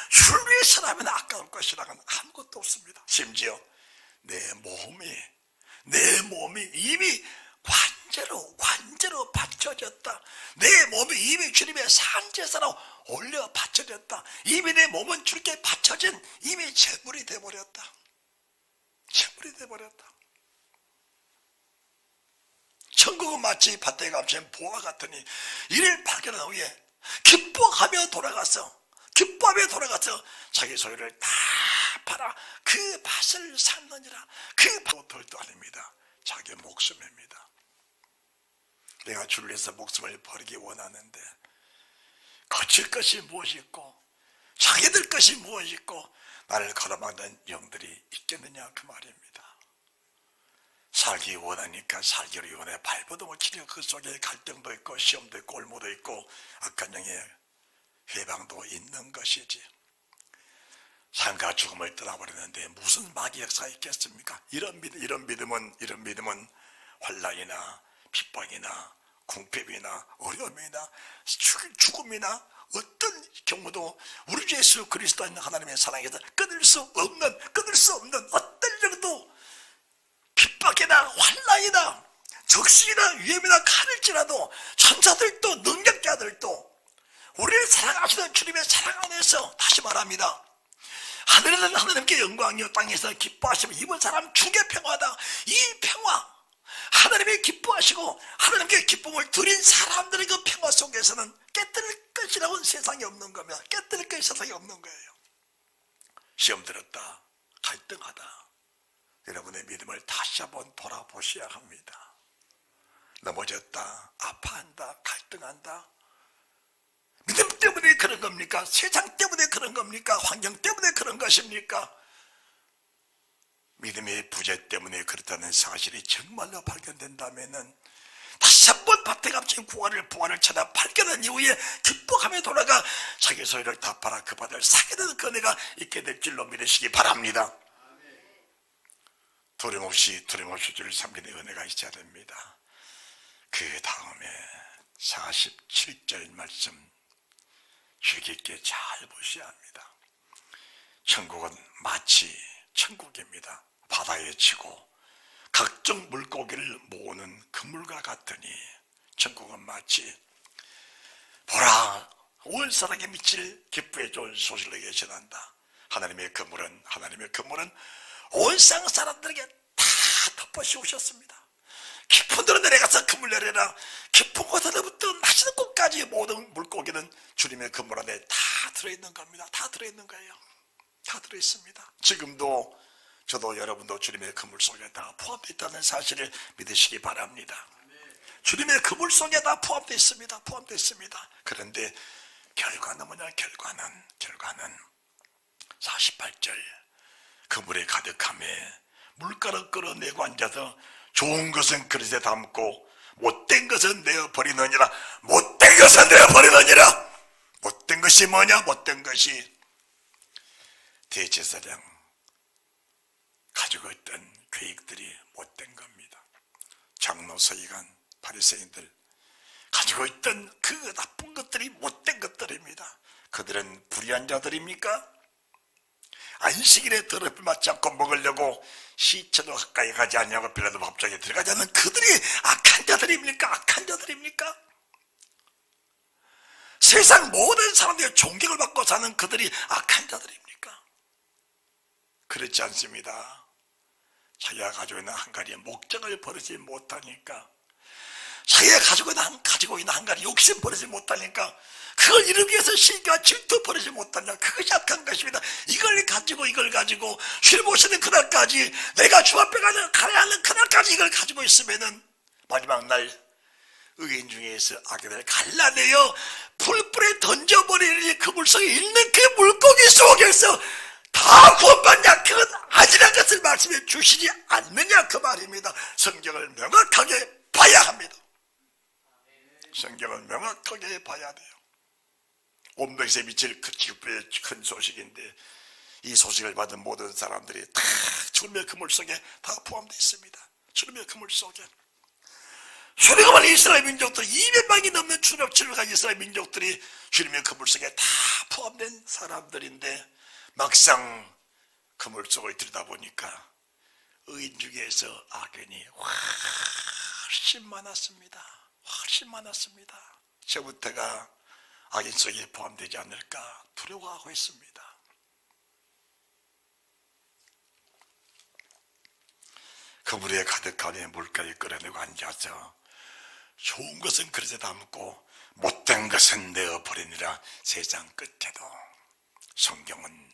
주를 위해서라면 아까울 것이라는 아무것도 없습니다. 심지어 내 몸이 이미 관제로 바쳐졌다. 내 몸이 이미 주님의 산제사로 올려 바쳐졌다. 이미 내 몸은 주님께 바쳐진 이미 제물이 되어버렸다. 제물이 되어버렸다. 천국은 마치 밭에 감춘 보화 같으니 이를 발견한 후에 기뻐하며 돌아가서 자기 소유를 다 팔아 그 밭을 샀느니라. 그 밭도 아닙니다. 자기 목숨입니다. 내가 주를 위해서 목숨을 버리기 원하는데 거칠 것이 무엇이 있고 자기들 것이 무엇이 있고 나를 가로막는 영들이 있겠느냐 그 말입니다. 살기 원하니까 살기를 원해 발버둥을 치니까 그 속에 갈등도 있고 시험도 있고 올무도 있고 악한 영의 회방도 있는 것이지. 삶과 죽음을 떠나버리는데 무슨 마귀 역사가 있겠습니까? 이런 믿음은 환난이나 핍박이나 궁핍이나 어려움이나 죽음이나 어떤 경우도 우리 주 예수 그리스도 있는 하나님의 사랑에서 끊을 수 없는 어떤 일도 핍박이나 환난이나 적신이나 위험이나 칼일지라도 천사들도 능력자들도 우리를 사랑하시는 주님의 사랑 안에서 다시 말합니다. 하늘에는 하나님께 영광이요 땅에서 기뻐하시면 이번 사람 중에 평화다. 이 평화 하나님이 기뻐하시고 하나님께 기쁨을 드린 사람들의 그 평화 속에서는 깨뜨릴 것이라고는 세상에 없는 겁니다. 깨뜨릴 것이 세상에 없는 거예요. 시험 들었다, 갈등하다, 여러분의 믿음을 다시 한번 돌아보셔야 합니다. 넘어졌다, 아파한다, 갈등한다, 믿음 때문에 그런 겁니까? 세상 때문에 그런 겁니까? 환경 때문에 그런 것입니까? 믿음의 부재 때문에 그렇다는 사실이 정말로 발견된다면 다시 한번 밭에 갇힌 부활을 찾아 발견한 이후에 기뻐하며 돌아가 자기 소유를 다 팔아 그 밭을 사게 되는 그네가 있게 될 줄로 믿으시기 바랍니다. 두려움없이 주를 섬기는 은혜가 있어야 됩니다. 그 다음에 47절 말씀 주의 깊게 잘 보셔야 합니다. 천국은 마치 천국입니다. 바다에 치고 각종 물고기를 모으는 그물과 같으니 천국은 마치 보라 온 사랑에 미칠 기쁘게 좋은 소식을 내게 전한다. 하나님의 그물은 온 세상 사람들에게 다 덮어씌우셨습니다. 깊은 데로 내려가서 그물 내려라. 깊은 곳에서부터 마시는 곳까지 모든 물고기는 주님의 그물 안에 다 들어있는 겁니다. 다 들어있는 거예요. 다 들어있습니다. 지금도 저도 여러분도 주님의 그물 속에 다 포함되어 있다는 사실을 믿으시기 바랍니다. 주님의 그물 속에 다 포함되어 있습니다. 포함되어 있습니다. 그런데 결과는 뭐냐? 결과는 48절 그물에 가득함에 물가로 끌어내고 앉아서 좋은 것은 그릇에 담고 못된 것은 내어버리느니라. 못된 것은 내어버리느니라. 못된 것이 뭐냐? 못된 것이 대제사장 가지고 있던 계획들이 못된 겁니다. 장로 서기관 바리새인들 가지고 있던 그 나쁜 것들이 못된 것들입니다. 그들은 불의한 자들입니까? 안식일에 더럽힘 맞지 않고 먹으려고 시체도 가까이 가지 않냐고 빌라도 법정에 들어가지 않는 그들이 악한 자들입니까? 악한 자들입니까? 세상 모든 사람들의 존경을 받고 사는 그들이 악한 자들입니까? 그렇지 않습니다. 자기가 가지고 있는 한 가지의 목적을 버리지 못하니까, 자기가 가지고 있는 한 가지 욕심 버리지 못하니까, 그걸 이루기 위해서 시기와 질투 버리지 못하냐, 그것이 악한 것입니다. 이걸 가지고 주님 오시는 그날까지, 내가 주 앞에 가야 하는 그날까지 이걸 가지고 있으면은 마지막 날 의인 중에서 악인을 갈라내어 풀불에 던져버리니 그 물속에 있는 그 물고기 속에서 다 구원받냐? 그건 아니란 것을 말씀해 주시지 않느냐 그 말입니다. 성경을 명확하게 봐야 합니다. 성경을 명확하게 봐야 돼요. 온백세 미칠 그 지구의 큰 소식인데 이 소식을 받은 모든 사람들이 다 주님의 그물 속에 다 포함되어 있습니다. 주님의 그물 속에 출애굽한 이스라엘 민족들 200만이 넘는 출애굽한 이스라엘 민족들이 주님의 그물 속에 다 포함된 사람들인데 막상 그물 속을 들여다보니까 의인 중에서 악인이 훨씬 많았습니다. 훨씬 많았습니다. 저부터가 악인 속에 포함되지 않을까 두려워하고 있습니다. 그물에 가득한 물가에 끌어내고 앉아서 좋은 것은 그릇에 담고 못된 것은 내어버리니라. 세상 끝에도 성경은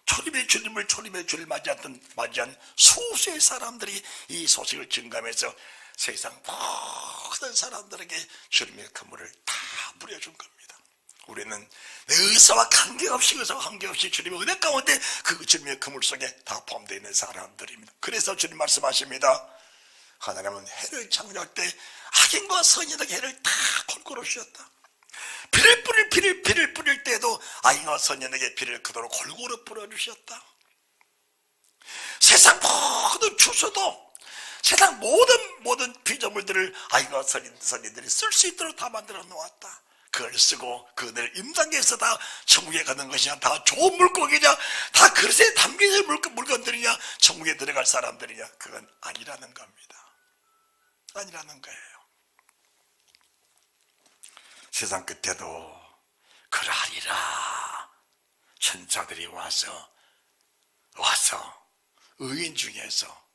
주님의 주를 맞이한 수수의 사람들이 이 소식을 증감해서 세상 모든 사람들에게 주님의 그물을 다 뿌려준 겁니다. 우리는 내 의사와 관계없이 주님의 은혜 가운데 그 주님의 그물 속에 다 포함되어 있는 사람들입니다. 그래서 주님 말씀하십니다. 하나님은 해를 창조할 때 악인과 선인에게 해를 다 골고루 주셨다. 비를 뿌릴 때에도 악인과 선인에게 비를 그대로 골고루 뿌려주셨다. 세상 모든 추수도 세상 모든 피조물들을 악인과 선인들이 쓸 수 있도록 다 만들어 놓았다. 그걸 쓰고 그 은혜를 임당해서 다 천국에 가는 것이냐, 다 좋은 물고기냐, 다 그릇에 담겨있는 물건들이냐, 천국에 들어갈 사람들이냐, 그건 아니라는 겁니다. 아니라는 거예요. 세상 끝에도 그러하리라. 천사들이 와서 의인 중에서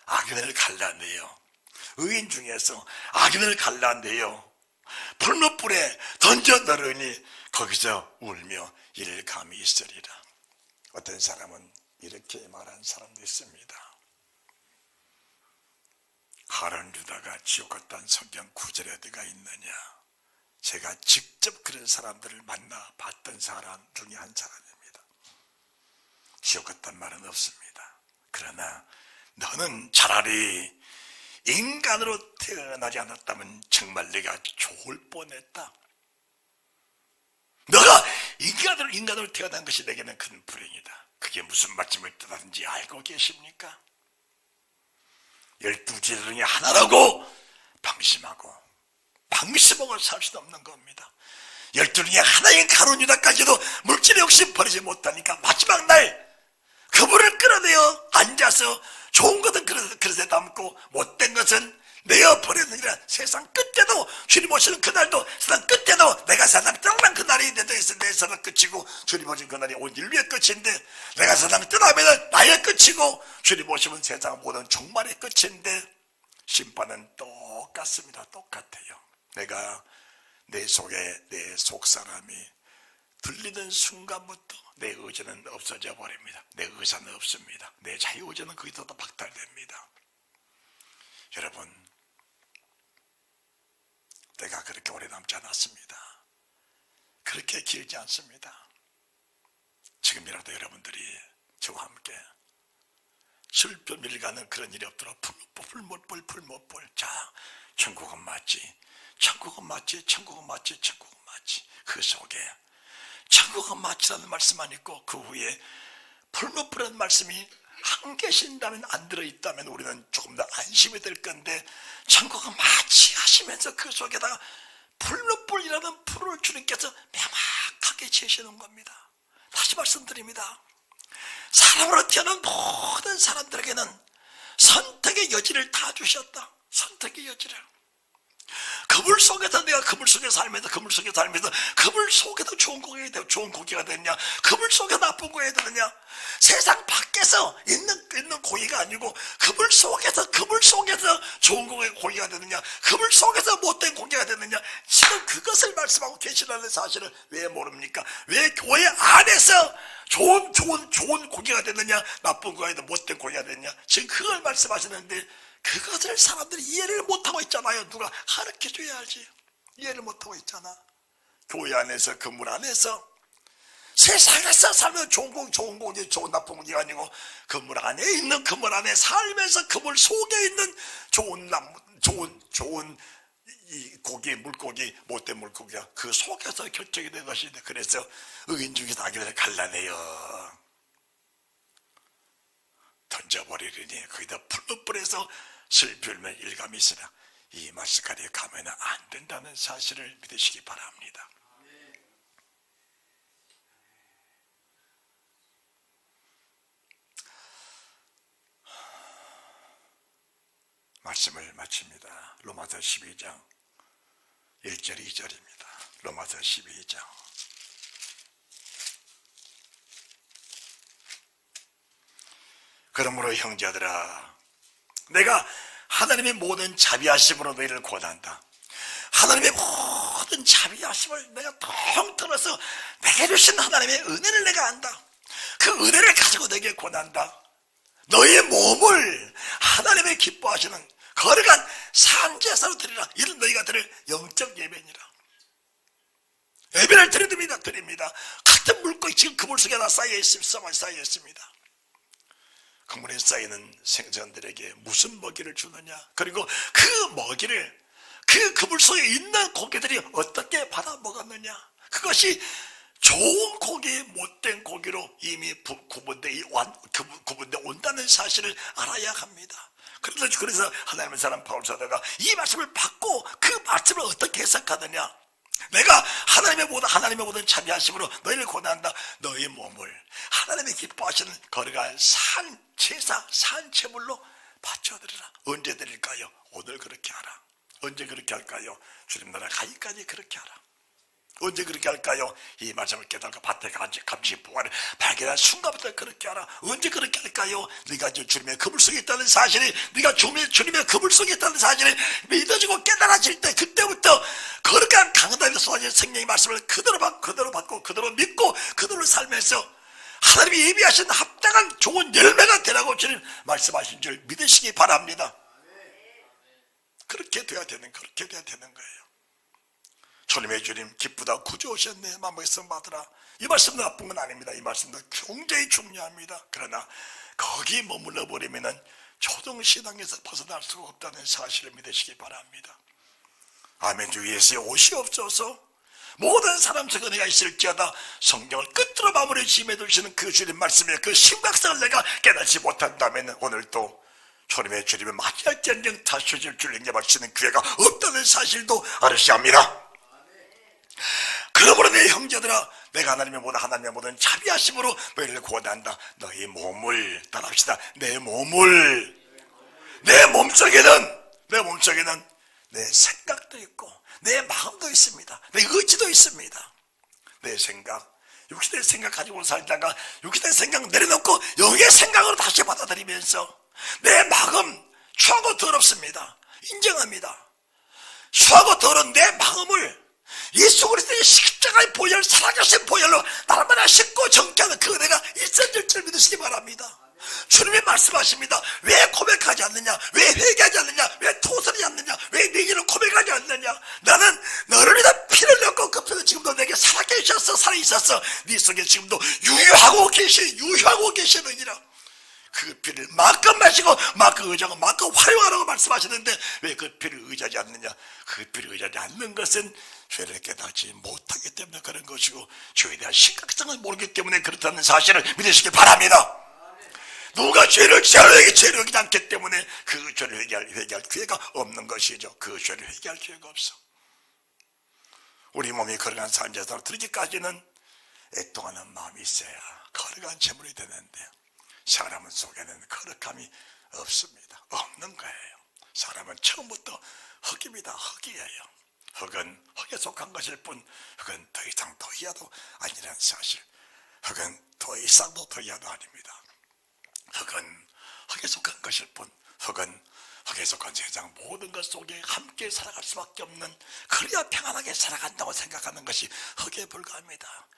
악인을 갈라내요. 풀무불에 던져 넣으니 거기서 울며 이를 감히 있으리라. 어떤 사람은 이렇게 말한 사람도 있습니다. 가론 유다가 지옥 갔다는 성경 구절에 어디가 있느냐. 제가 직접 그런 사람들을 만나 봤던 사람 중에 한 사람입니다. 지옥 갔다는 말은 없습니다. 그러나 너는 차라리 인간으로 태어나지 않았다면 정말 내가 좋을 뻔했다. 너가 인간으로 태어난 것이 내게는 큰 불행이다. 그게 무슨 말씀을 뜻하는지 알고 계십니까? 12지대 중에 하나라고 방심하고 살 수는 없는 겁니다. 12 중에 하나인 가룟 유다까지도 물질의 욕심 버리지 못하니까 마지막 날 그물을 끌어내어 앉아서 좋은 것은 그릇에 담고 못된 것은 내어버리느니라. 세상 끝에도 주님 오시는 그날도 세상 끝에도 내가 세상 떠난 그날이 내 세상 끝이고 주님 오시는 그날이 온 인류의 끝인데 내가 세상 떠나면 나의 끝이고 주님 오시면 세상 모든 종말의 끝인데 심판은 똑같습니다. 똑같아요. 내가 내 속에 내 속사람이 들리는 순간부터 내 의지는 없어져 버립니다. 내 의사는 없습니다. 내 자유의지는 거기서 또 박탈됩니다. 여러분, 내가 그렇게 오래 남지 않았습니다. 그렇게 길지 않습니다. 지금이라도 여러분들이 저와 함께 슬픔을 가는 그런 일이 없도록 풀못불 자, 천국은 맞지. 그 속에 천국은 마치라는 말씀만 있고 그 후에 풀무불이라는 말씀이 안 계신다면, 안 들어있다면 우리는 조금 더 안심이 될 건데 천국은 마치 하시면서 그 속에다가 풀무불이라는 풀을 주님께서 명확하게 제시하는 겁니다. 다시 말씀드립니다. 사람으로 태어난 모든 사람들에게는 선택의 여지를 다 주셨다. 선택의 여지를. 그물 속에서 내가 그물 속에 살면서 그물 속에도 좋은 고기가 되느냐, 그물 속에 나쁜 고기가 되느냐, 세상 밖에서 있는 고기가 아니고 그물 속에서 좋은 고기가 되느냐, 그물 속에서 못된 고기가 되느냐, 지금 그것을 말씀하고 계시라는 사실을 왜 모릅니까? 왜 교회 안에서 좋은 고기가 되느냐, 나쁜 고기가 되느냐, 못된 고기가 되느냐, 지금 그걸 말씀하시는데 그것을 사람들이 이해를 못하고 있잖아요. 누가 가르쳐줘야지. 이해를 못하고 있잖아. 교회 안에서, 건물 안에서 세상에서 살면 좋은 공기, 좋은 나쁜 공기가 아니고 건물 안에 있는, 건물 안에 살면서 건물 속에 있는 좋은 이 고기, 물고기, 못된 물고기가 그 속에서 결정이 된 것인데, 그래서 의인 중에서 악인을 갈라내요. 던져버리려니 거기다 풀어버려서 슬피 울며 일감이 있으나 이 말씀까지 가면 안 된다는 사실을 믿으시기 바랍니다. 말씀을 마칩니다. 로마서 12장 1절 2절입니다. 로마서 12장. 그러므로 형제들아, 내가 하나님의 모든 자비하심으로 너희를 권한다. 하나님의 모든 자비하심을 내가 통틀어서 내게 주신 하나님의 은혜를 내가 안다. 그 은혜를 가지고 내게 권한다. 너희의 몸을 하나님의 기뻐하시는 거룩한 산제사로 드리라. 이런 너희가 드릴 영적 예배니라. 예배를 드립니다. 같은 물고기 지금 그물 속에 다 쌓여 있습니다. 그물에 쌓이는 생선들에게 무슨 먹이를 주느냐, 그리고 그 먹이를 그 그물 속에 있는 고기들이 어떻게 받아 먹었느냐, 그것이 좋은 고기, 못된 고기로 이미 구분돼 온다는 사실을 알아야 합니다. 그래서 하나님의 사람 바울 사도가 이 말씀을 받고 그 말씀을 어떻게 해석하느냐, 내가 하나님의 모든 자비하심으로 너희를 권한다. 너희 몸을 하나님의 기뻐하시는 거룩한 산제사, 산제물로 바쳐드리라. 언제 드릴까요? 오늘 그렇게 하라. 언제 그렇게 할까요? 주님 나라 가기까지 그렇게 하라. 언제 그렇게 할까요? 이 말씀을 깨달고 밭에 감지 보화를 발견한 순간부터 그렇게 하라. 언제 그렇게 할까요? 네가 주님의 그물 속에 있다는 사실이, 네가 주님의 그물 속에 있다는 사실이 믿어지고 깨달아질 때, 그때부터 거룩한 강단에서 쏟아진 생명의 말씀을 그대로 받고 그대로 믿고 그대로 살면서 하나님이 예비하신 합당한 좋은 열매가 되라고 주님 말씀하신 줄 믿으시기 바랍니다. 그렇게 돼야 되는 거예요. 주님의 주님 기쁘다 구주오셨네, 만복에서 받으라. 이 말씀도 나쁜 건 아닙니다. 이 말씀도 굉장히 중요합니다. 그러나 거기 머물러 버리면은 초등신앙에서 벗어날 수가 없다는 사실을 믿으시기 바랍니다. 아멘. 주 예수의 옷이 없어서 모든 사람 속에 내가 있을지어다 성경을 끝으로 마무리 지음해 두시는 그 주님 말씀의 그 심각성을 내가 깨닫지 못한다면 오늘도 주님의 주님의 마지막 전쟁 다시 오실 줄 영접하시는 기회가 없다는 사실도 알으셔야 합니다. 그러므로 내 형제들아, 내가 하나님의 모든 자비하심으로 너희를 구원한다. 너희 몸을 따라합시다. 내 몸속에는 내 생각도 있고 내 마음도 있습니다. 내 의지도 있습니다. 내 생각, 육신의 생각 가지고 살다가 육신의 생각 내려놓고 영의 생각으로 다시 받아들이면서 내 마음 추하고 더럽습니다. 인정합니다. 추하고 더러운 내 마음을 예수 그리스도의 십자가의 보혈, 살아계신 보혈로 날마다 씻고 정케하는 그 은혜가 있어질 줄 믿으시기 바랍니다. 주님이 말씀하십니다. 왜 고백하지 않느냐, 왜 회개하지 않느냐, 왜 토설하지 않느냐, 왜 내 일을 고백하지 않느냐. 나는 너를 위해 피를 흘렸고 그 피는 지금도 내게 살아계셨어, 살아있었어. 네 속에 지금도 유효하고 계시느니라. 그 피를 마음껏 마시고 마음껏 의지하고 마음껏 활용하라고 말씀하시는데 왜 그 피를 의지하지 않느냐. 그 피를 의지하지 않는 것은 죄를 깨닫지 못하기 때문에 그런 것이고 죄에 대한 심각성을 모르기 때문에 그렇다는 사실을 믿으시기 바랍니다. 누가 죄를 여기지 않기 때문에 그 죄를 회개할 기회가 없는 것이죠. 그 죄를 회개할 기회가 없어. 우리 몸이 거룩한 산제사로 드리기까지는 애통하는 마음이 있어야 거룩한 제물이 되는데 사람 속에는 거룩함이 없습니다. 없는 거예요. 사람은 처음부터 흙입니다. 흙이에요. 흙은 흙에 속한 것일 뿐 흙은 더 이상 더 이하도 아니라는 사실. 흙은 더 이상도 더 이하도 아닙니다. 흙은 흙에 속한 것일 뿐 흙은 흙에 속한 세상 모든 것 속에 함께 살아갈 수밖에 없는, 그래야 평안하게 살아간다고 생각하는 것이 흙에 불과합니다.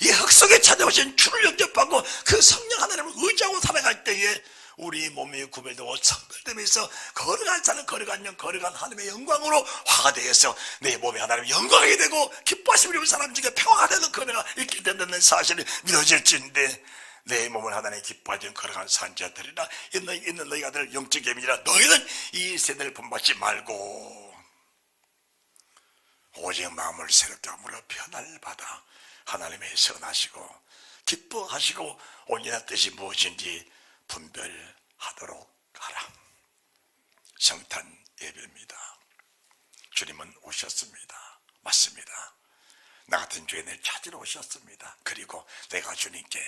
이 흙 속에 찾아오신 주를 영접하고 그 성령 하나님을 의지하고 살아갈 때에 우리 몸이 구별되고 성별되면서 거룩한 자는 거룩한 영, 거룩한 하나님의 영광으로 화가 되어서 내 몸이 하나님의 영광이 되고 기뻐하심을 입은 사람 중에 평화가 되는 그네가 있게 된다는 사실이 믿어질지인데 내 몸을 하나님의 기뻐하는 거룩한 산자들이라 있는 너희가 될 영적 예민이라 너희는 이 세대를 본받지 말고 오직 마음을 새롭게 함으로 변화를 받아 하나님의 선하시고 기뻐하시고 온전한 뜻이 무엇인지 분별하도록 하라. 성탄 예배입니다. 주님은 오셨습니다. 맞습니다. 나 같은 죄인을 찾으러 오셨습니다. 그리고 내가 주님께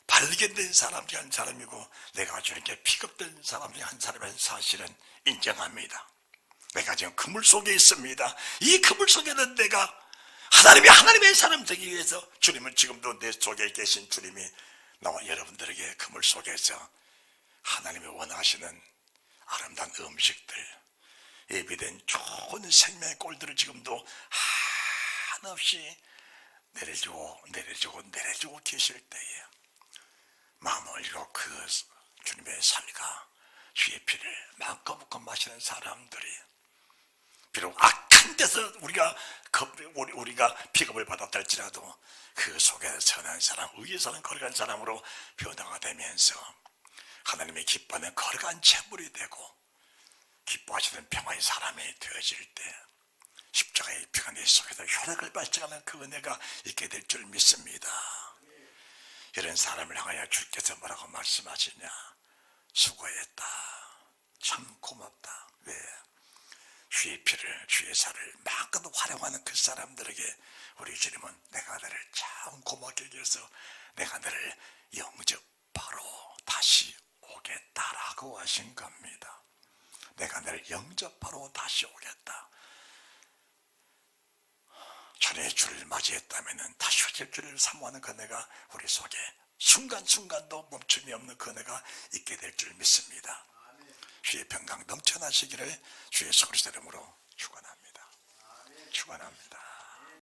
발견된 사람 중에 한 사람이고 내가 주님께 픽업된 사람 중에 한 사람의 사실은 인정합니다. 내가 지금 그물 속에 있습니다. 이 그물 속에는 내가 하나님의 사람 되기 위해서 주님은 지금도 내 속에 계신 주님이 나와 여러분들에게 그물 속에서 하나님이 원하시는 아름다운 음식들, 예비된 좋은 생명의 꼴들을 지금도 한없이 내려주고 계실 때에 마음을 열고 그 주님의 살과 주의 피를 마음껏 붓고 마시는 사람들이 비록 악한 데서 우리가 픽업을 받았다 할지라도 그 속에 선한 사람, 의에 사는 거룩한 사람으로 변화가 되면서 하나님의 기뻐하는 거룩한 재물이 되고 기뻐하시는 평화의 사람이 되어질 때 십자가의 피가 내 속에서 혈액을 발증하는 그 은혜가 있게 될 줄 믿습니다. 이런 사람을 향하여 주께서 뭐라고 말씀하시냐? 수고했다. 참 고맙다. 왜? 주의 피를, 주의 살을 마음껏 활용하는 그 사람들에게 우리 주님은 내가 너를 참 고맙게 여겨서 내가 너를 영접하러 다시 오겠다라고 하신 겁니다. 내가 너를 영접하러 다시 오겠다. 전에 주를 맞이했다면 다시 오실 주를 사모하는 그 은혜가 우리 속에 순간순간도 멈춤이 없는 그 은혜가 있게 될 줄 믿습니다. 주의 평강 넘쳐나시기를 주의 그리스도 이름으로 축원합니다. 축원합니다.